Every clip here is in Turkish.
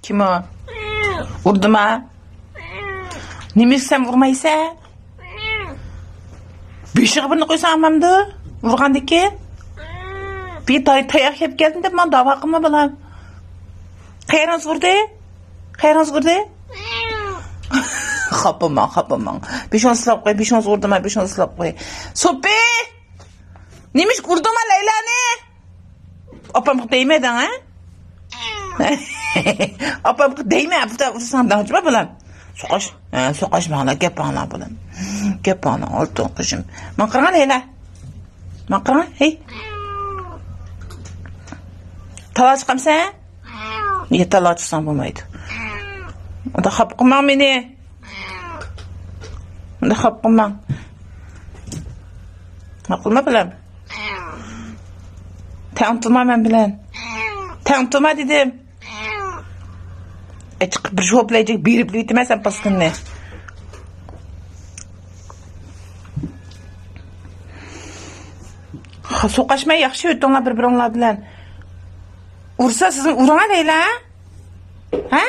Kim o? Vurdum ha? Nimiş sen vurmaysa? Beşiği birini koysan amamdı. Vurgandaki. Bir tayak yap geldim de ben dava kılma bilam. Kayrınız vurdu? Kayrınız vurdu? Kapamam. Beşiğini silap koy, beşiğini vurdum ha, beşiğini silap koy. Sopi! Nimiş vurdum ha Leyla ne? Apam değmedin ha? Apam değme, vursan da hıcma bilam. Sokaş bana, gep bana bilam. Gep bana, oldu kızım. Makarana Leyla. Makarana, hey. Tala çıkam sen? Niye tala çıksan bulmaydı? O da kapkımam beni. O da kapkımam. Makulma bilam. Tanıtılma ben bilen. Tanıtılma dedim. Çıkıp bir şey hoplayacak, bir bilemezsen paskın ne? Sokaşmayı yakşı öttüğünler bir-birinler bilen. Ursa sizin urana Leyla? Ha?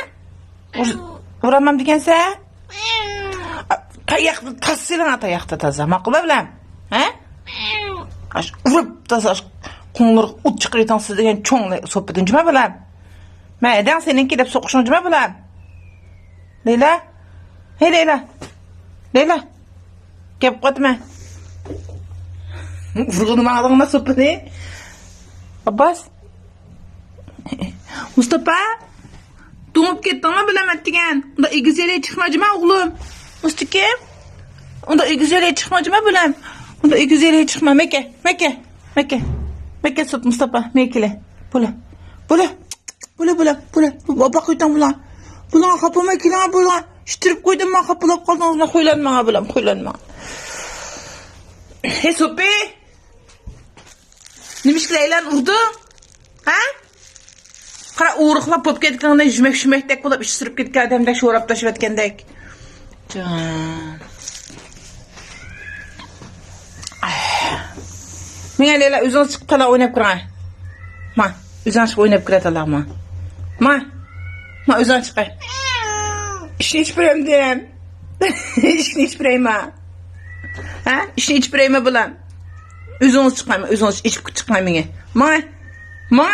Uramam dikense? Tassıyla ata yakta taza. Makula bilen. Ha? Urup taza. Konuları ut çıkırıtan siz degen çoğunla sohbetin cüme bilen. Meyden seninki de sokuşun cüme bilen. Leyla? Hey Leyla. Leyla. Gep koyma. Vurgunum ağzına sohbeti. Abbas. Mustafa. Doğup gittin mi bilemet degen. Onda güzeliğe çıkmacı mı oğlum? Mustafa. Onda güzeliğe çıkmacı mı bilem? Onda güzeliğe çıkma. Mekke. Mekke sot Mustafa. Mekkele. Bula. Bak koydan bula. Bula kapıma ekile bula. İştirip koydum ben kapılap kaldın. Huylanma bilam. Hey Sopi. Nimiş Leylan urdu? Ha? Kara uğruqlap pop ketkeninde jümek-jümekdek bulup iş sürüp ketken adamda şorap taşıp etkendek. Can. Mene Leyla özünüz çıkıp tala oynayıp kıran. Ma, özünüz çıkıp oynayıp kırat Allah'ıma. Ma özünüz çıkıp. İşini hiç bireyim. İşini hiç bireyim ha. Ha? İşini hiç bireyim bulan. Özünüz çıkmayım, özünüz hiç çıkmayım mene. Ma.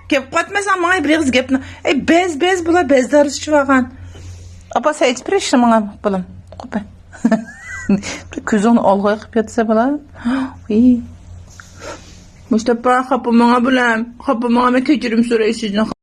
Gep katmasan mağay bir kız gepna. Bez bula bezdarız çıvagan. Apa sen hiç bir işin bana bulam. Kope. Bir küzün algıya kıp yatsa bula. Mustafa kapı bana bulam. Kapı bana kötürüm süreysiz.